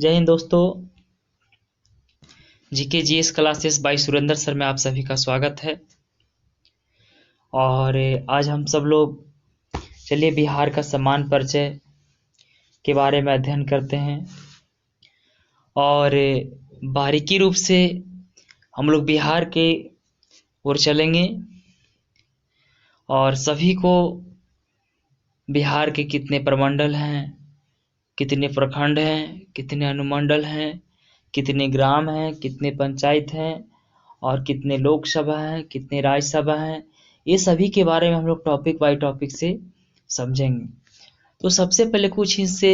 जय हिंद दोस्तों। GK GS classes bye Surendra sir में आप सभी का स्वागत है। और आज हम सब लोग चलिए बिहार का समान परिचय के बारे में अध्ययन करते हैं और बारीकी रूप से हम लोग बिहार के ओर चलेंगे और सभी को बिहार के कितने प्रमंडल हैं, कितने प्रखंड हैं, कितने अनुमंडल हैं, कितने ग्राम हैं, कितने पंचायत हैं और कितने लोकसभा हैं, कितने राज्यसभा हैं, ये सभी के बारे में हम लोग टॉपिक बाय टॉपिक से समझेंगे। तो सबसे पहले कुछ इससे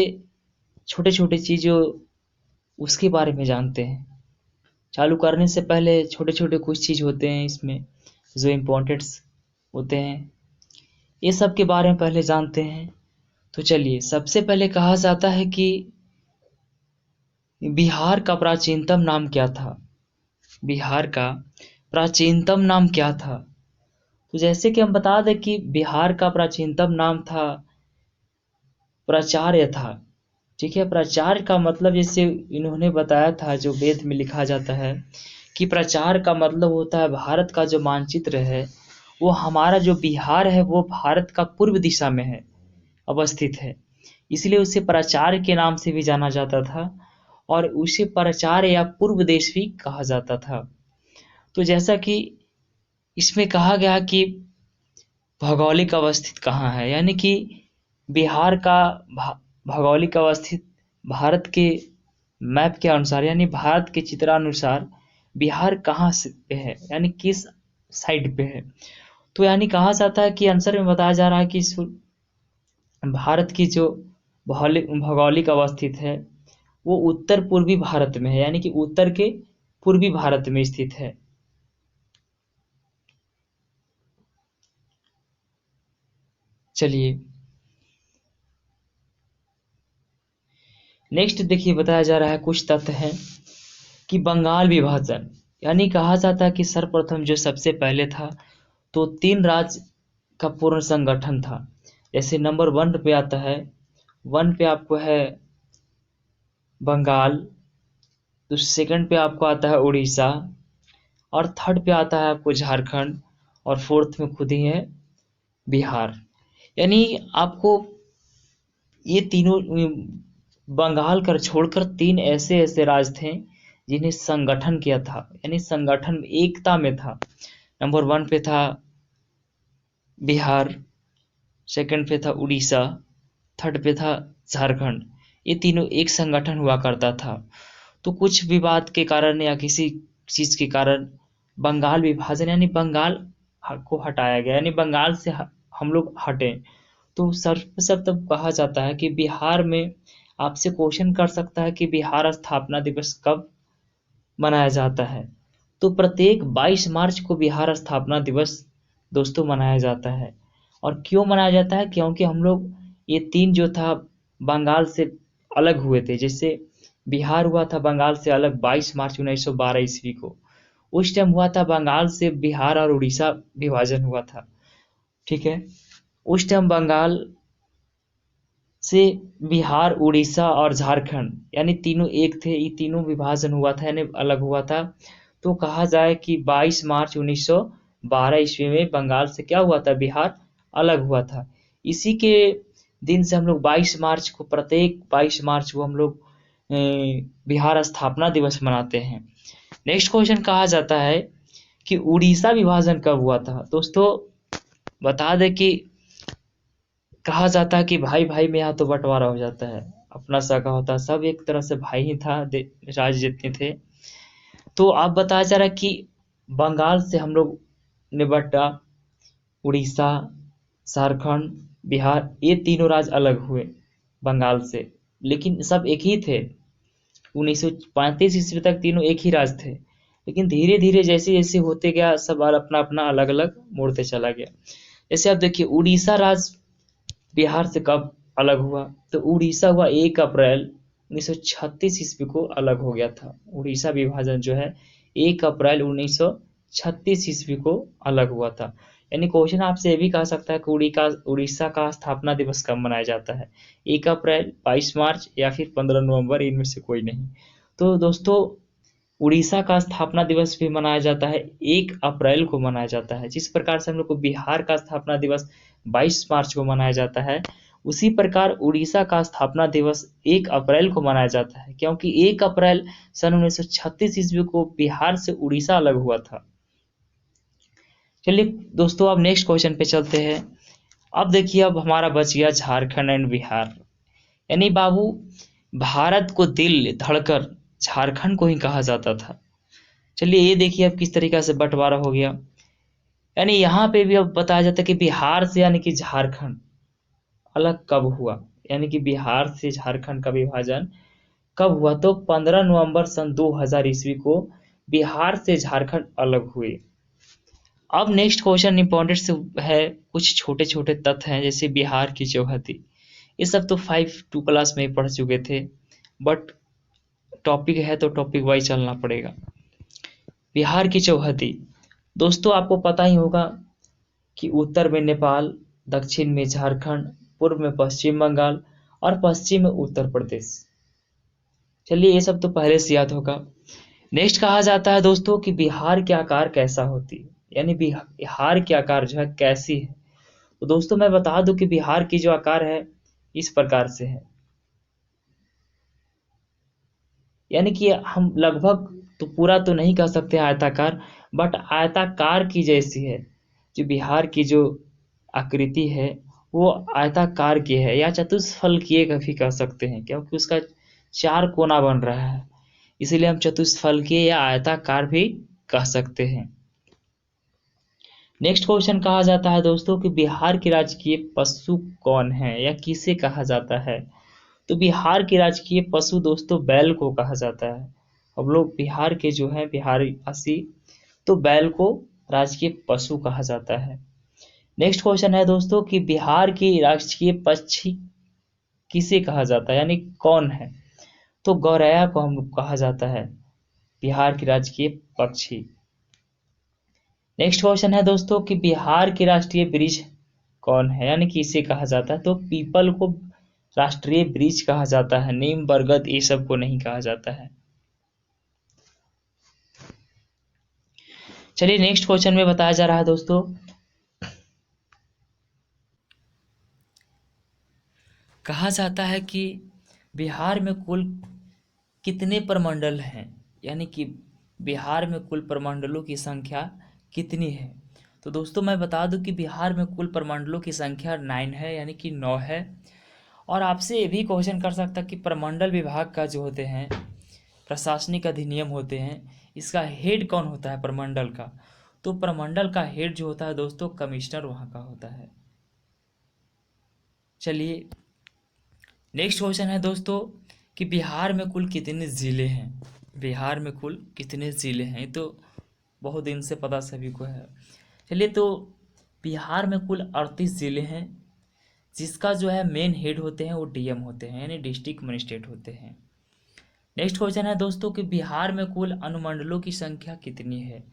छोटे छोटे चीज़ों उसके बारे में जानते हैं। चालू करने से पहले छोटे छोटे कुछ चीज़ होते हैं इसमें जो इम्पोर्टेंट्स होते हैं, ये सब के बारे में पहले जानते हैं। तो चलिए, सबसे पहले कहा जाता है कि बिहार का प्राचीनतम नाम क्या था। बिहार का प्राचीनतम नाम क्या था? तो जैसे कि हम बता दें कि बिहार का प्राचीनतम नाम था प्राचार्य था। ठीक है, प्राचार्य का मतलब जैसे इन्होंने बताया था, जो वेद में लिखा जाता है कि प्राचार्य का मतलब होता है भारत का जो मानचित्र है, वो हमारा जो बिहार है वो भारत का पूर्व दिशा में है अवस्थित है, इसलिए उसे प्राचार्य के नाम से भी जाना जाता था और उसे प्राचार्य या पूर्व देश भी कहा जाता था। तो जैसा कि इसमें कहा गया कि भौगोलिक अवस्थित कहाँ है, यानी कि बिहार का भौगोलिक अवस्थित भारत के मैप के अनुसार, यानी भारत के चित्रानुसार बिहार कहाँ से पे है, यानी किस साइड पे है। तो यानी कहा जाता है कि आंसर में बताया जा रहा है कि भारत की जो भौगोलिक अवस्थित है वो उत्तर पूर्वी भारत में है, यानी कि उत्तर के पूर्वी भारत में स्थित है। चलिए नेक्स्ट देखिए, बताया जा रहा है कुछ तथ्य हैं कि बंगाल विभाजन, यानी कहा जाता है कि सर्वप्रथम जो सबसे पहले था तो 3 राज्य का पूर्ण संगठन था। जैसे नंबर 1 पे आता है, 1 पे आपको है बंगाल, तो सेकंड पे आपको आता है उड़ीसा और थर्ड पे आता है आपको झारखंड और फोर्थ में खुद ही है बिहार। यानी आपको ये तीनों बंगाल कर छोड़कर 3 ऐसे ऐसे राज्य थे जिन्हें संगठन किया था, यानी संगठन एकता में था। नंबर 1 पे था बिहार, सेकंड पे था उड़ीसा, थर्ड पे था झारखंड। ये तीनों एक संगठन हुआ करता था। तो कुछ विवाद के कारण या किसी चीज के कारण बंगाल विभाजन, यानी बंगाल को हटाया गया, यानी बंगाल से हम लोग हटे। तो सर्वप्रथम तब कहा जाता है कि बिहार में आपसे क्वेश्चन कर सकता है कि बिहार स्थापना दिवस कब मनाया जाता है। तो प्रत्येक 22 मार्च को बिहार स्थापना दिवस दोस्तों मनाया जाता है। और क्यों मनाया जाता है? क्योंकि हम लोग ये 3 जो था बंगाल से अलग हुए थे। जैसे बिहार हुआ था बंगाल से अलग 22 मार्च 1912 ईस्वी को। उस टाइम हुआ था बंगाल से बिहार और उड़ीसा विभाजन हुआ था। ठीक है, उस टाइम बंगाल से बिहार, उड़ीसा और झारखंड यानी तीनों एक थे, ये तीनों विभाजन हुआ था, यानी अलग हुआ था। तो कहा जाए कि 22 मार्च 1912 ईस्वी में बंगाल से क्या हुआ था, बिहार अलग हुआ था। इसी के दिन से हम लोग 22 मार्च को, प्रत्येक 22 मार्च को हम लोग बिहार स्थापना दिवस मनाते हैं। नेक्स्ट क्वेश्चन कहा जाता है कि उड़ीसा विभाजन कब हुआ था। दोस्तों बता दें कि कहा जाता है कि भाई भाई में यहाँ तो बंटवारा हो जाता है, अपना सगा होता है, सब एक तरह से भाई ही था, राज्य जितने थे। तो आप बताया जा रहा है कि बंगाल से हम लोग ने बटा, उड़ीसा, झारखंड, बिहार, ये तीनों राज्य अलग हुए बंगाल से, लेकिन सब एक ही थे। 1935 ईस्वी तक तीनों एक ही राज्य थे, लेकिन धीरे धीरे जैसे जैसे होते गया सब अपना अपना अलग अलग मोड़ते चला गया। जैसे आप देखिए, उड़ीसा राज्य बिहार से कब अलग हुआ, तो उड़ीसा हुआ 1 अप्रैल 1936 ईस्वी को अलग हो गया था। उड़ीसा विभाजन जो है 1 अप्रैल 1936 ईस्वी को अलग हुआ था। यानी क्वेश्चन आपसे ये भी कह सकता है कि उड़ीसा का स्थापना दिवस कब मनाया जाता है, 1 अप्रैल, 22 मार्च या फिर 15 नवंबर, इनमें से कोई नहीं। तो दोस्तों उड़ीसा का स्थापना दिवस भी मनाया जाता है, 1 अप्रैल को मनाया जाता है। जिस प्रकार से हम लोग को बिहार का स्थापना दिवस 22 मार्च को मनाया जाता है, उसी प्रकार उड़ीसा का स्थापना दिवस 1 अप्रैल को मनाया जाता है, क्योंकि 1 अप्रैल सन 1936 ईस्वी को बिहार से उड़ीसा अलग हुआ था। चलिए दोस्तों अब नेक्स्ट क्वेश्चन पे चलते हैं। अब देखिए, अब हमारा बच गया झारखंड एंड बिहार। यानी बाबू, भारत को दिल धड़कर झारखंड को ही कहा जाता था। चलिए ये देखिए अब किस तरीका से बंटवारा हो गया। यानी यहाँ पे भी अब बताया जाता है कि बिहार से यानी कि झारखंड अलग कब हुआ, यानी कि बिहार से झारखंड का विभाजन कब हुआ, तो 15 नवंबर सन 2000 ईस्वी को बिहार से झारखंड अलग हुए। अब नेक्स्ट क्वेश्चन इंपॉर्टेंट से है, कुछ छोटे छोटे तथ्य हैं जैसे बिहार की चौहदी। ये सब तो 2 क्लास में ही पढ़ चुके थे, बट टॉपिक है तो टॉपिक वाइज चलना पड़ेगा। बिहार की चौहदी, दोस्तों आपको पता ही होगा कि उत्तर में नेपाल, दक्षिण में झारखंड, पूर्व में पश्चिम बंगाल और पश्चिम में उत्तर प्रदेश। चलिए ये सब तो पहले से याद होगा। नेक्स्ट कहा जाता है दोस्तों कि बिहार के आकार कैसा होती है, यानी बिहार के आकार जो है कैसी है। तो दोस्तों मैं बता दूं कि बिहार की जो आकार है इस प्रकार से है, यानी कि हम लगभग तो पूरा तो नहीं कह सकते आयताकार, बट आयताकार की जैसी है। जो बिहार की जो आकृति है वो आयताकार की है, या चतुष्फलकीय भी कह सकते हैं, क्योंकि उसका 4 कोना बन रहा है, इसीलिए हम चतुष्फलकीय या आयताकार भी कह सकते हैं। नेक्स्ट क्वेश्चन कहा जाता है दोस्तों कि बिहार की राजकीय पशु कौन है या किसे कहा जाता है। तो बिहार की राजकीय पशु दोस्तों बैल को कहा जाता है। हम लोग बिहार के जो है बिहारीवासी, तो बैल को राजकीय पशु कहा जाता है। नेक्स्ट क्वेश्चन है दोस्तों कि बिहार की राजकीय पक्षी किसे कहा जाता है, यानी कौन है। तो गौरैया को हम लोग कहा जाता है बिहार की राजकीय पक्षी। नेक्स्ट क्वेश्चन है दोस्तों कि बिहार की राष्ट्रीय वृक्ष कौन है, यानी कि इसे कहा जाता है। तो पीपल को राष्ट्रीय वृक्ष कहा जाता है, नीम, बरगद ये सब को नहीं कहा जाता है। चलिए नेक्स्ट क्वेश्चन में बताया जा रहा है दोस्तों, कहा जाता है कि बिहार में कुल कितने प्रमंडल हैं, यानी कि बिहार में कुल प्रमंडलों की संख्या कितनी है। तो दोस्तों मैं बता दूं कि बिहार में कुल प्रमंडलों की संख्या 9 है, यानी कि 9 है। और आपसे ये भी क्वेश्चन कर सकता कि प्रमंडल विभाग का जो होते हैं प्रशासनिक अधिनियम होते हैं, इसका हेड कौन होता है प्रमंडल का। तो प्रमंडल का हेड जो होता है दोस्तों कमिश्नर वहाँ का होता है। चलिए नेक्स्ट क्वेश्चन है दोस्तों कि बिहार में कुल कितने ज़िले हैं। बिहार में कुल कितने ज़िले हैं, ये तो बहुत दिन से पता सभी को है। चलिए तो बिहार में कुल 38 ज़िले हैं, जिसका जो है मेन हेड होते हैं वो डीएम होते हैं, यानी डिस्ट्रिक्ट मजिस्ट्रेट होते हैं। नेक्स्ट क्वेश्चन है दोस्तों कि बिहार में कुल अनुमंडलों की संख्या कितनी है।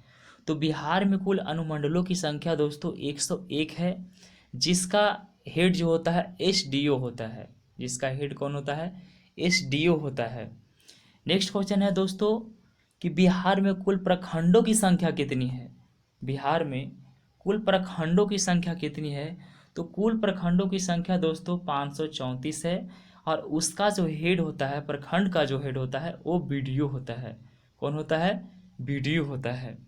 तो बिहार में कुल अनुमंडलों की संख्या दोस्तों 101 है, जिसका हेड जो होता है एसडीओ होता है। जिसका हेड कौन होता है, एसडीओ होता है। नेक्स्ट क्वेश्चन है दोस्तों कि बिहार में कुल प्रखंडों की संख्या कितनी है। बिहार में कुल प्रखंडों की संख्या कितनी है। तो कुल प्रखंडों की संख्या दोस्तों 534 है, और उसका जो हेड होता है, प्रखंड का जो हेड होता है वो बीडीओ होता है। कौन होता है, बीडीओ होता है।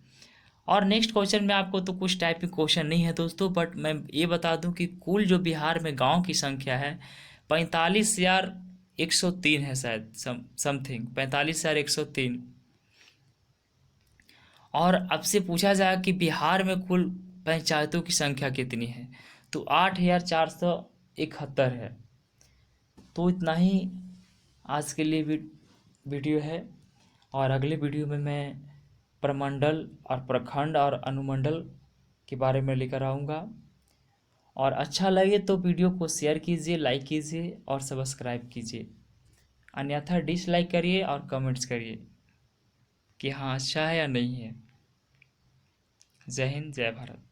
और नेक्स्ट क्वेश्चन में आपको तो कुछ टाइप की क्वेश्चन नहीं है दोस्तों, बट मैं ये बता दूं कि कुल जो बिहार में गांव की संख्या है 45,103 है, शायद समथिंग 45,103। और अब से पूछा जाए कि बिहार में कुल पंचायतों की संख्या कितनी है, तो 8,471 है। तो इतना ही आज के लिए वीडियो है, और अगले वीडियो में मैं प्रमंडल और प्रखंड और अनुमंडल के बारे में लेकर आऊँगा। और अच्छा लगे तो वीडियो को शेयर कीजिए, लाइक कीजिए और सब्सक्राइब कीजिए, अन्यथा डिसलाइक करिए और कमेंट्स करिए कि हाँ अच्छा है या नहीं है। जय हिंद, जय भारत।